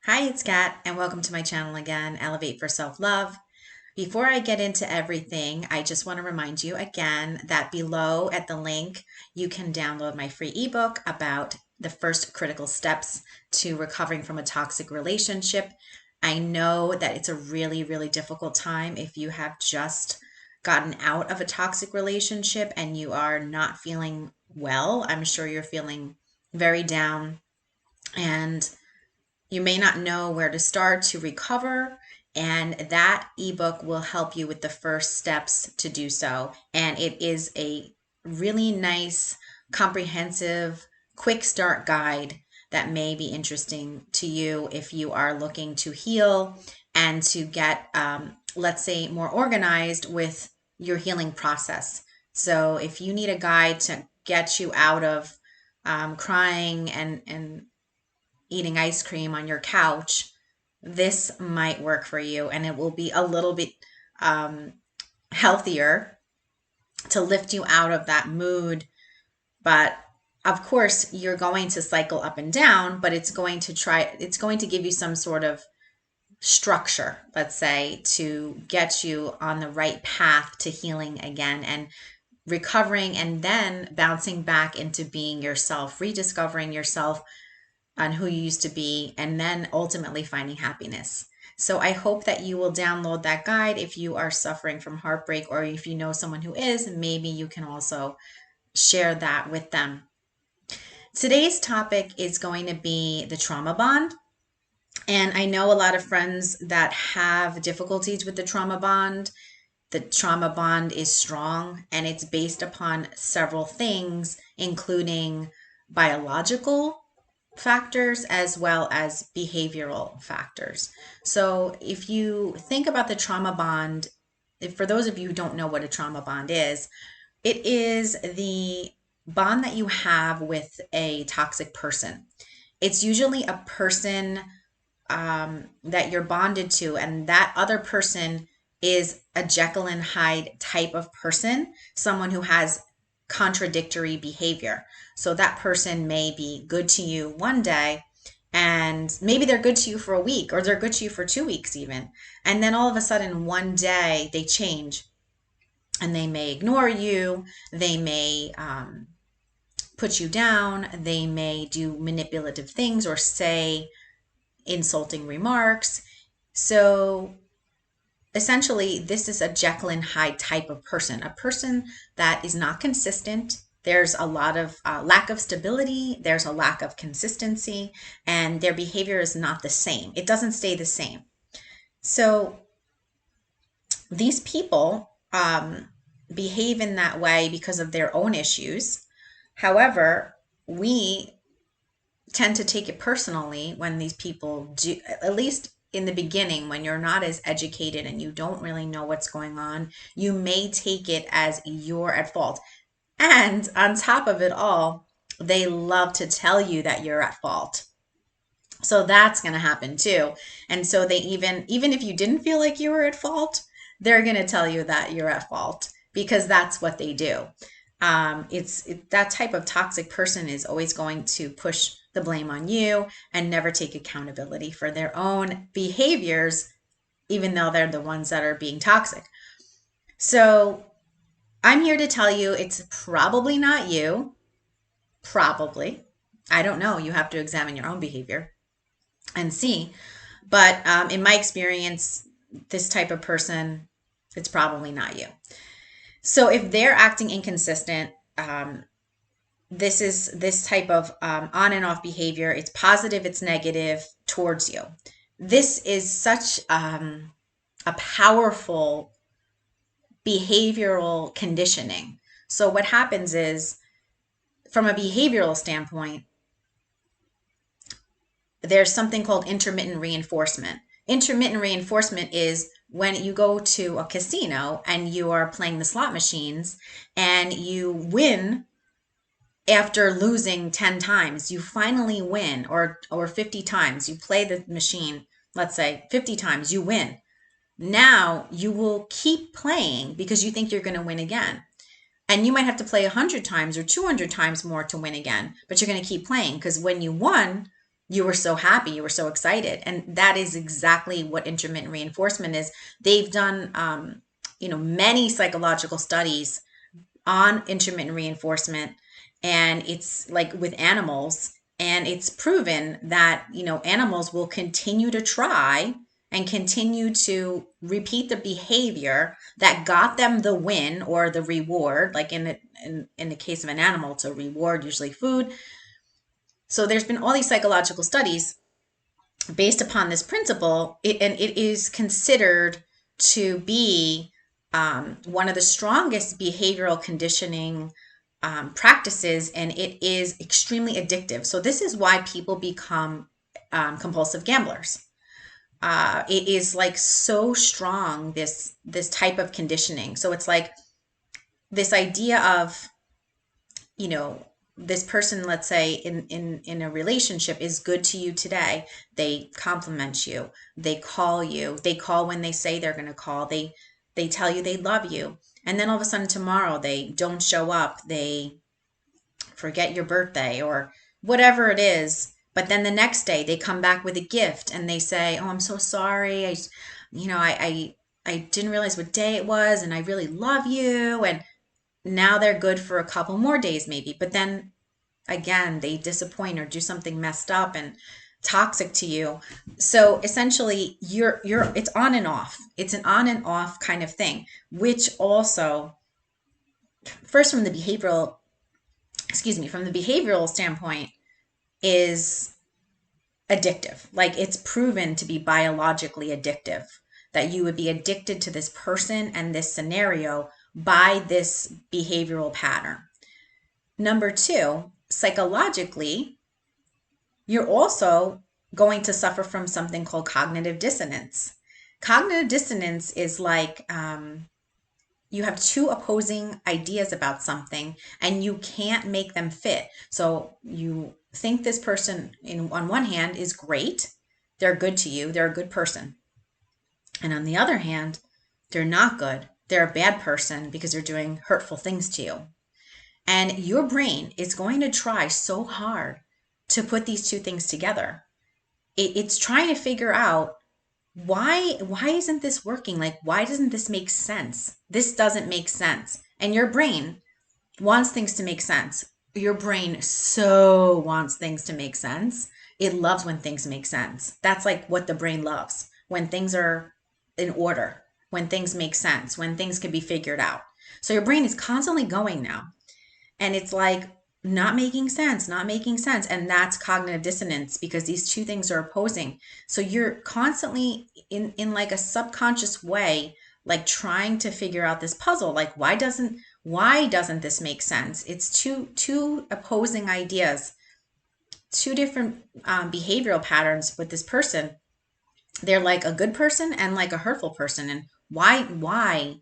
Hi, it's Kat, and welcome to my channel again, Elevate for Self-Love. Before I get into everything, I just want to remind you again that below at the link, you can download my free ebook about the first critical steps to recovering from a toxic relationship. I know that it's a really, really difficult time if you have just gotten out of a toxic relationship and you are not feeling well. I'm sure you're feeling very down and you may not know where to start to recover, and that ebook will help you with the first steps to do so. And it is a really nice, comprehensive, quick start guide that may be interesting to you if you are looking to heal and to get, let's say, more organized with your healing process. So if you need a guide to get you out of crying and eating ice cream on your couch, this might work for you, and it will be a little bit um, healthier to lift you out of that mood. But of course, you're going to cycle up and down, but it's going to give you some sort of structure, let's say, to get you on the right path to healing again and recovering and then bouncing back into being yourself, rediscovering yourself on who you used to be, and then ultimately finding happiness. So I hope that you will download that guide if you are suffering from heartbreak, or if you know someone who is, maybe you can also share that with them. Today's topic is going to be the trauma bond. And I know a lot of friends that have difficulties with the trauma bond. The trauma bond is strong and it's based upon several things, including biological factors as well as behavioral factors. So if you think about the trauma bond, for those of you who don't know what a trauma bond is, it is the bond that you have with a toxic person. It's usually a person that you're bonded to, and that other person is a Jekyll and Hyde type of person, someone who has contradictory behavior. So that person may be good to you one day, and maybe they're good to you for a week, or they're good to you for 2 weeks even. And then all of a sudden, one day they change and they may ignore you. They may put you down. They may do manipulative things or say insulting remarks. So essentially, this is a Jekyll and Hyde type of person, a person that is not consistent. There's a lot of lack of stability. There's a lack of consistency, and their behavior is not the same. It doesn't stay the same. So these people behave in that way because of their own issues. However, we tend to take it personally when these people do, at least in the beginning, when you're not as educated and you don't really know what's going on, you may take it as you're at fault. And on top of it all, they love to tell you that you're at fault. So that's going to happen too. And so they even if you didn't feel like you were at fault, they're going to tell you that you're at fault because that's what they do. That type of toxic person is always going to push the blame on you and never take accountability for their own behaviors, even though they're the ones that are being toxic. So I'm here to tell you it's probably not you. Probably. I don't know. You have to examine your own behavior and see. But in my experience, this type of person, it's probably not you. So if they're acting inconsistent, this type of on and off behavior. It's positive, it's negative towards you. This is such a powerful behavioral conditioning. So what happens is, from a behavioral standpoint, there's something called intermittent reinforcement. Intermittent reinforcement is when you go to a casino and you are playing the slot machines and you win after losing 10 times. You finally win, or 50 times. You play the machine, let's say 50 times, you win. Now you will keep playing because you think you're going to win again. And you might have to play 100 times or 200 times more to win again, but you're going to keep playing because when you won, You were so happy, you were so excited. And that is exactly what intermittent reinforcement is. They've done, many psychological studies on intermittent reinforcement, and it's like with animals, and it's proven that animals will continue to try and continue to repeat the behavior that got them the win or the reward, like in the case of an animal, it's a reward, usually food. So there's been all these psychological studies based upon this principle, and it is considered to be one of the strongest behavioral conditioning practices, and it is extremely addictive. So this is why people become compulsive gamblers. It is like so strong, this type of conditioning. So it's like this idea of, you know, this person, let's say in a relationship, is good to you today. They compliment you, they call you, they call when they say they're going to call, they tell you they love you, and then all of a sudden tomorrow they don't show up, they forget your birthday or whatever it is. But then the next day they come back with a gift and they say, "Oh, I'm so sorry. I didn't realize what day it was, and I really love you." And now they're good for a couple more days maybe, but then again they disappoint or do something messed up and toxic to you. So essentially you're it's on and off. It's an on and off kind of thing, which also, first from the behavioral standpoint, is addictive. Like, it's proven to be biologically addictive, that you would be addicted to this person and this scenario by this behavioral pattern. Number two, psychologically, you're also going to suffer from something called cognitive dissonance. Cognitive dissonance is like you have two opposing ideas about something and you can't make them fit. So you think this person, on one hand, is great, they're good to you, they're a good person. And on the other hand, they're not good. They're a bad person because they're doing hurtful things to you. And your brain is going to try so hard to put these two things together. It's trying to figure out, why isn't this working? Like, why doesn't this make sense? This doesn't make sense. And your brain wants things to make sense. Your brain so wants things to make sense. It loves when things make sense. That's like what the brain loves. When things are in order, when things make sense, when things can be figured out. So your brain is constantly going now. And it's like not making sense, not making sense. And that's cognitive dissonance, because these two things are opposing. So you're constantly in like a subconscious way, like trying to figure out this puzzle. Like, why doesn't this make sense? It's two opposing ideas, two different behavioral patterns with this person. They're like a good person and like a hurtful person. And why?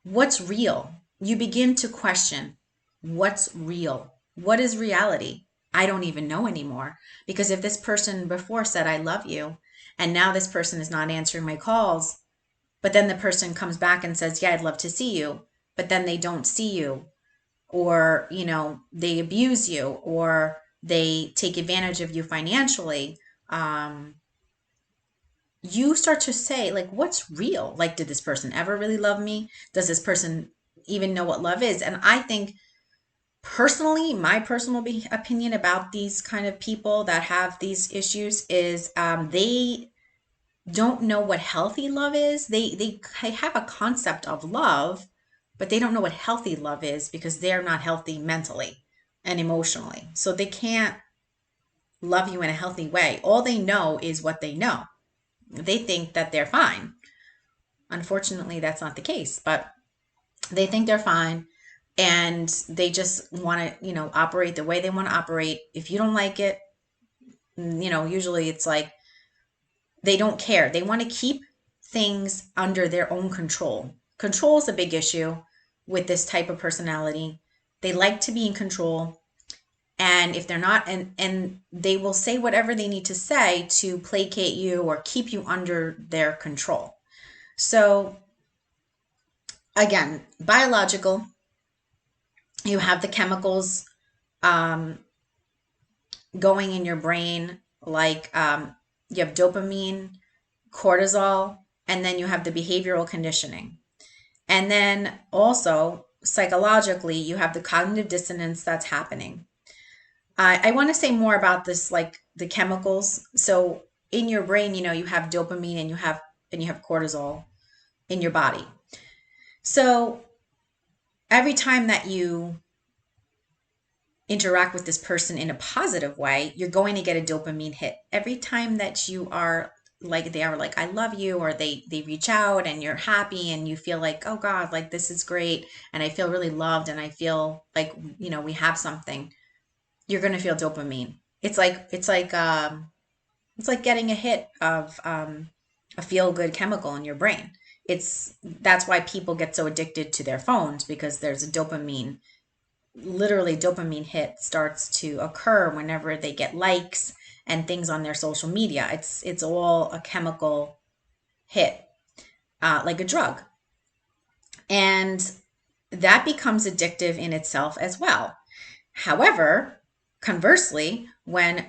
What's real? You begin to question, what's real? What is reality? I don't even know anymore. Because if this person before said, "I love you," and now this person is not answering my calls, but then the person comes back and says, "Yeah, I'd love to see you," but then they don't see you, or, they abuse you, or they take advantage of you financially, you start to say, like, what's real? Like, did this person ever really love me? Does this person even know what love is? And I think, personally, my personal opinion about these kind of people that have these issues is they don't know what healthy love is. They have a concept of love, but they don't know what healthy love is, because they're not healthy mentally and emotionally. So they can't love you in a healthy way. All they know is what they know. They think that they're fine. Unfortunately, that's not the case, but they think they're fine, and they just want to, operate the way they want to operate. If you don't like it, usually it's like they don't care. They want to keep things under their own control. Control is a big issue with this type of personality. They like to be in control. And if they're not, and they will say whatever they need to say to placate you or keep you under their control. So again, biological, you have the chemicals going in your brain like you have dopamine, cortisol, and then you have the behavioral conditioning. And then also psychologically, you have the cognitive dissonance that's happening. I want to say more about this, like the chemicals. So in your brain, you have dopamine and you have cortisol in your body. So every time that you interact with this person in a positive way, you're going to get a dopamine hit. Every time that you are like they are like I love you, or they reach out and you're happy and you feel like, oh God, like this is great and I feel really loved and I feel like we have something, you're going to feel dopamine. It's like getting a hit of a feel good chemical in your brain. That's why people get so addicted to their phones, because there's a dopamine, literally dopamine hit starts to occur whenever they get likes and things on their social media. It's all a chemical hit, like a drug, and that becomes addictive in itself as well. However, conversely, when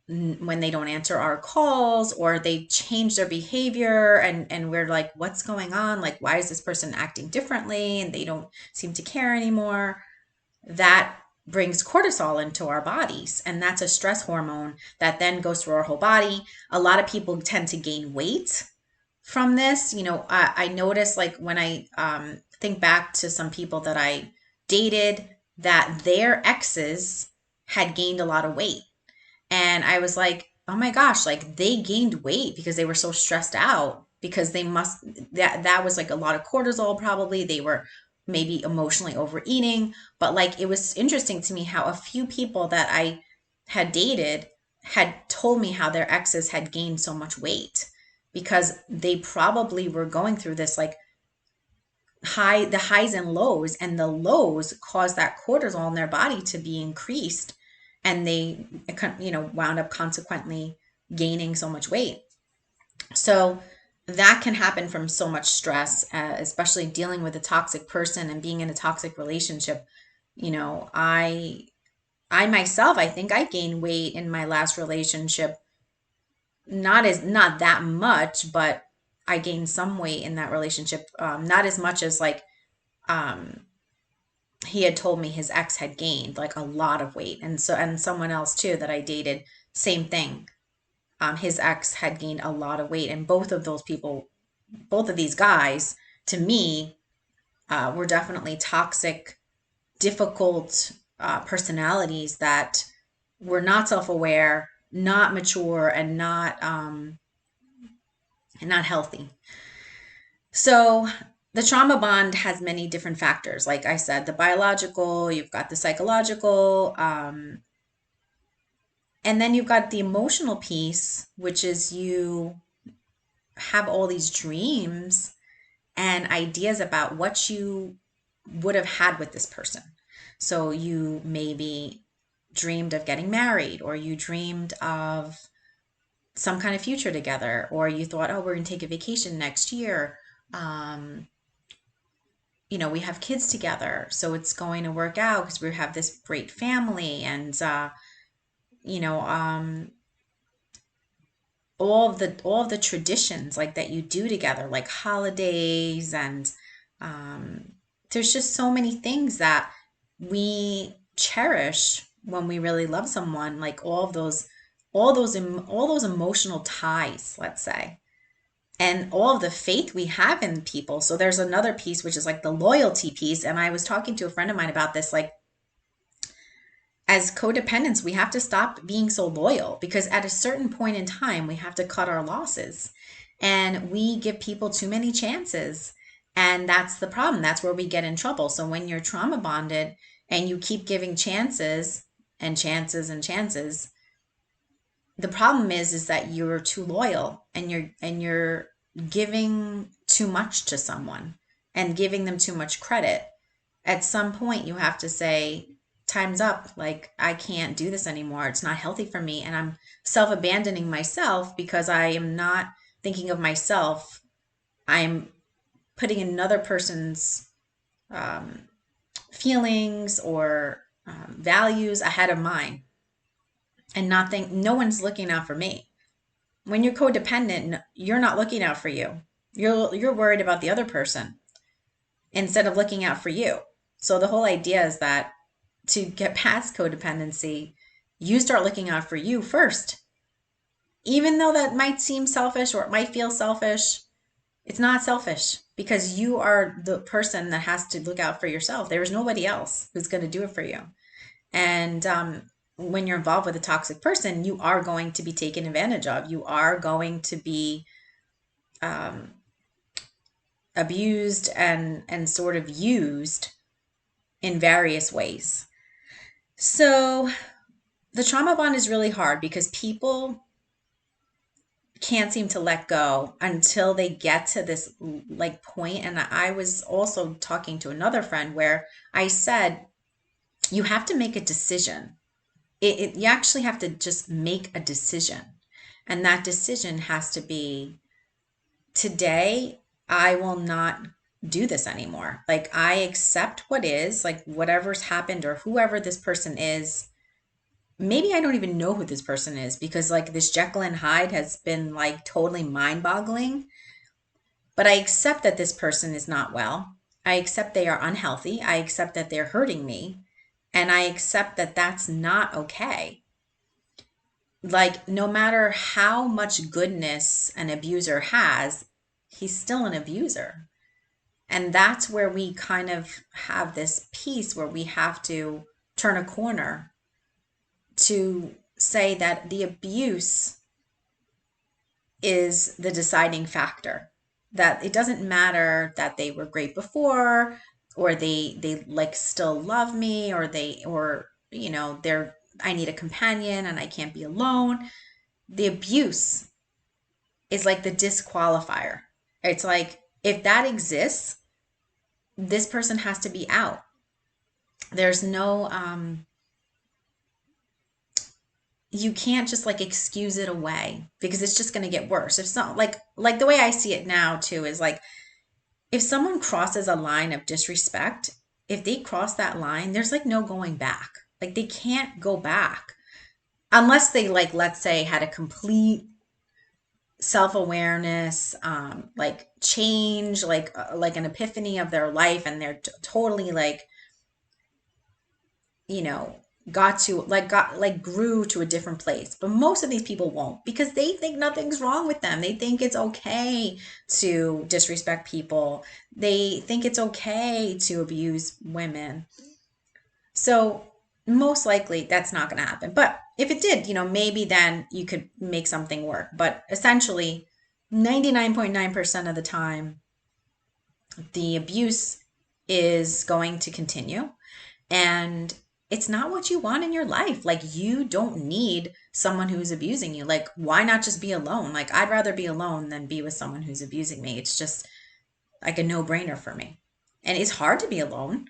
they don't answer our calls or they change their behavior, and we're like, what's going on? Like, why is this person acting differently? And they don't seem to care anymore. That brings cortisol into our bodies. And that's a stress hormone that then goes through our whole body. A lot of people tend to gain weight from this. I notice, like, when I think back to some people that I dated, that their exes had gained a lot of weight. And I was like, oh my gosh, like they gained weight because they were so stressed out, because that was like a lot of cortisol, probably. They were maybe emotionally overeating. But like, it was interesting to me how a few people that I had dated had told me how their exes had gained so much weight, because they probably were going through this, like, the highs and lows, and the lows caused that cortisol in their body to be increased, and they wound up consequently gaining so much weight. So that can happen from so much stress, especially dealing with a toxic person and being in a toxic relationship. I myself, I think I gained weight in my last relationship. Not that much, but I gained some weight in that relationship. Not as much as, like, um, he had told me his ex had gained, like, a lot of weight. And someone else too that I dated, same thing. His ex had gained a lot of weight, and both of these guys, to me, were definitely toxic, difficult personalities that were not self-aware, not mature, and not healthy. So the trauma bond has many different factors. Like I said, the biological, you've got the psychological, and then you've got the emotional piece, which is you have all these dreams and ideas about what you would have had with this person. So you maybe dreamed of getting married, or you dreamed of some kind of future together, or you thought, oh, we're going to take a vacation next year. Um, we have kids together, so it's going to work out because we have this great family, and you know, all of the traditions, like, that you do together, like holidays, and um, there's just so many things that we cherish when we really love someone, like all those emotional ties, let's say, and all of the faith we have in people. So there's another piece, which is like the loyalty piece. And I was talking to a friend of mine about this, like, as codependents, we have to stop being so loyal, because at a certain point in time, we have to cut our losses, and we give people too many chances. And that's the problem. That's where we get in trouble. So when you're trauma bonded and you keep giving chances and chances and chances, the problem is that you're too loyal, and you're giving too much to someone and giving them too much credit. At some point you have to say, time's up. Like, I can't do this anymore. It's not healthy for me, and I'm self-abandoning myself because I am not thinking of myself. I'm putting another person's um, feelings or values ahead of mine. and not think no one's looking out for me. When you're codependent, you're not looking out for you. You're worried about the other person instead of looking out for you. So the whole idea is that to get past codependency, you start looking out for you first. Even though that might seem selfish or it might feel selfish, it's not selfish because you are the person that has to look out for yourself. There is nobody else who's going to do it for you. And when you're involved with a toxic person, you are going to be taken advantage of. You are going to be um, abused and sort of used in various ways. So the trauma bond is really hard because people can't seem to let go until they get to this like point. And I was also talking to another friend where I said, you have to make a decision. You actually have to just make a decision. And that decision has to be, today, I will not do this anymore. Like, I accept what is, like, whatever's happened or whoever this person is. Maybe I don't even know who this person is because, like, this Jekyll and Hyde has been, like, totally mind boggling. But I accept that this person is not well. I accept they are unhealthy. I accept that they're hurting me. And I accept that that's not okay. Like, no matter how much goodness an abuser has, he's still an abuser. And that's where we kind of have this piece where we have to turn a corner to say that the abuse is the deciding factor. That it doesn't matter that they were great before, or they like still love me, or they're, I need a companion and I can't be alone. The abuse is like the disqualifier. It's like, if that exists, this person has to be out. There's no you can't just like excuse it away because it's just going to get worse. If not, like the way I see it now too is like, if someone crosses a line of disrespect, if they cross that line, there's like no going back. Like, they can't go back unless they, like, let's say, had a complete self-awareness, like change, like an epiphany of their life, and they're totally like, you know, got like grew to a different place. But most of these people won't because they think nothing's wrong with them. They think it's okay to disrespect people. They think it's okay to abuse women. So most likely that's not going to happen. But if it did, maybe then you could make something work. But essentially, 99.9% of the time, the abuse is going to continue. And it's not what you want in your life. Like, you don't need someone who's abusing you. Like, why not just be alone? Like, I'd rather be alone than be with someone who's abusing me. It's just like a no-brainer for me. And it's hard to be alone.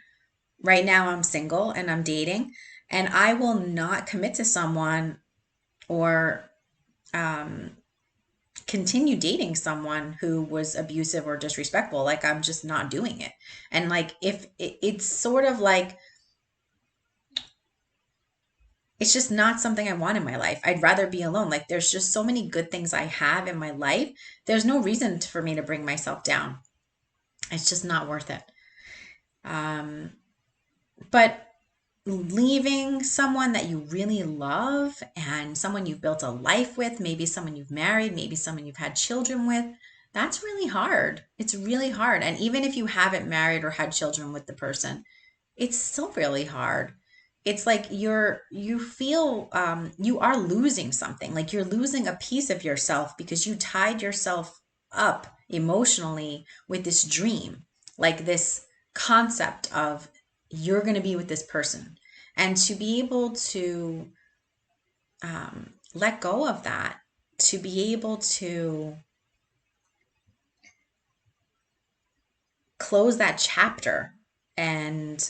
Right now, I'm single and I'm dating, and I will not commit to someone or continue dating someone who was abusive or disrespectful. Like, I'm just not doing it. And like, if it's sort of like, it's just not something I want in my life. I'd rather be alone. Like, there's just so many good things I have in my life. There's no reason for me to bring myself down. It's just not worth it. But leaving someone that you really love and someone you've built a life with, maybe someone you've married, maybe someone you've had children with, that's really hard. It's really hard. And even if you haven't married or had children with the person, it's still really hard. It's like you feel you are losing something. Like, you're losing a piece of yourself because you tied yourself up emotionally with this dream, like this concept of, you're going to be with this person. And to be able to let go of that, to be able to close that chapter and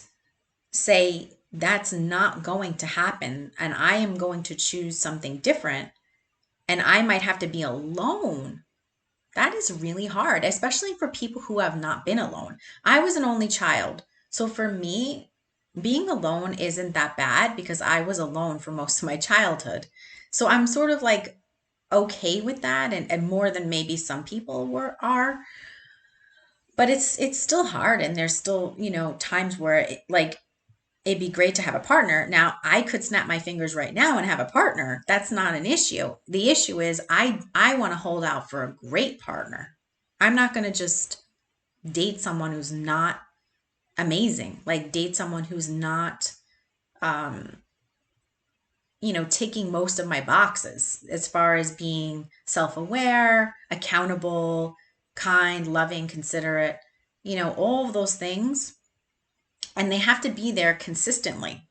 say, that's not going to happen, and I am going to choose something different, and I might have to be alone. That is really hard, especially for people who have not been alone. I was an only child. So for me, being alone isn't that bad because I was alone for most of my childhood. So I'm sort of like okay with that, and more than maybe some people are. But it's still hard, and there's still, times where like it'd be great to have a partner. Now, I could snap my fingers right now and have a partner. That's not an issue. The issue is I want to hold out for a great partner. I'm not going to just date someone who's not amazing. Like date someone who's not um ticking most of my boxes as far as being self-aware, accountable, kind, loving, considerate, all of those things, and they have to be there consistently.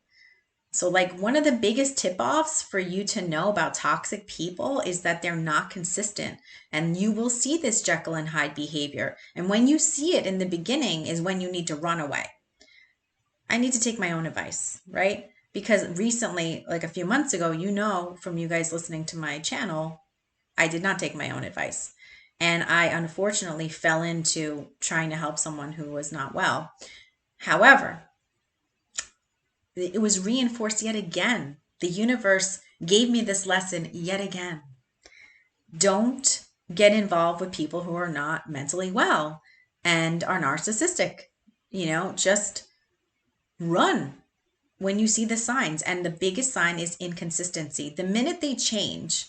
So, like, one of the biggest tip offs for you to know about toxic people is that they're not consistent. And you will see this Jekyll and Hyde behavior. And when you see it in the beginning, is when you need to run away. I need to take my own advice, right? Because recently, like a few months ago, from you guys listening to my channel, I did not take my own advice. And I unfortunately fell into trying to help someone who was not well. However, it was reinforced yet again. The universe gave me this lesson yet again. Don't get involved with people who are not mentally well and are narcissistic. Just run when you see the signs. And the biggest sign is inconsistency. The minute they change,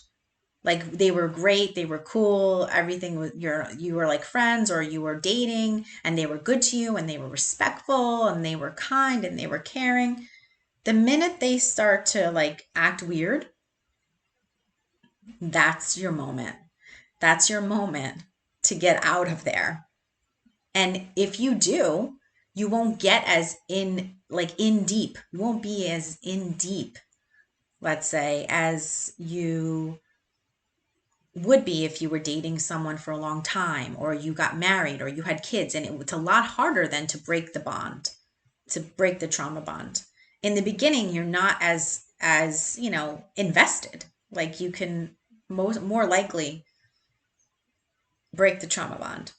like they were great, they were cool, everything was you were like friends, or you were dating, and they were good to you, and they were respectful, and they were kind, and they were caring. The minute they start to like act weird, that's your moment. That's your moment to get out of there. And if you do, you won't get as in deep. You won't be as in deep, let's say, as you would be if you were dating someone for a long time, or you got married, or you had kids. And it's a lot harder than to break the bond, to break the trauma bond. In the beginning, you're not as invested. Like you can more likely break the trauma bond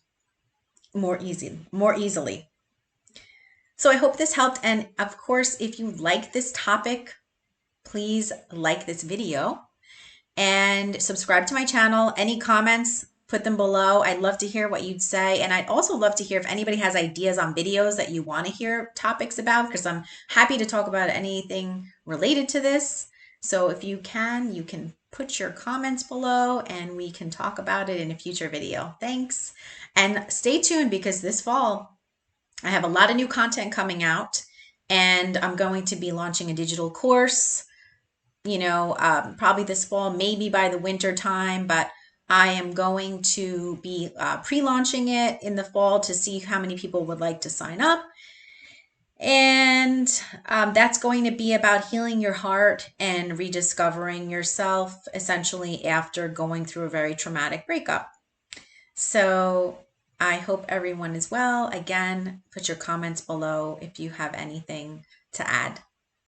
more easily. So I hope this helped. And of course, if you like this topic, please like this video and subscribe to my channel. Any comments, put them below. I'd love to hear what you'd say. And I'd also love to hear if anybody has ideas on videos that you want to hear topics about, because I'm happy to talk about anything related to this. So if you can put your comments below and we can talk about it in a future video. Thanks. And stay tuned, because this fall I have a lot of new content coming out, and I'm going to be launching a digital course, probably this fall, maybe by the winter time, but I am going to be pre-launching it in the fall to see how many people would like to sign up. And that's going to be about healing your heart and rediscovering yourself, essentially after going through a very traumatic breakup. So I hope everyone is well. Again, put your comments below if you have anything to add.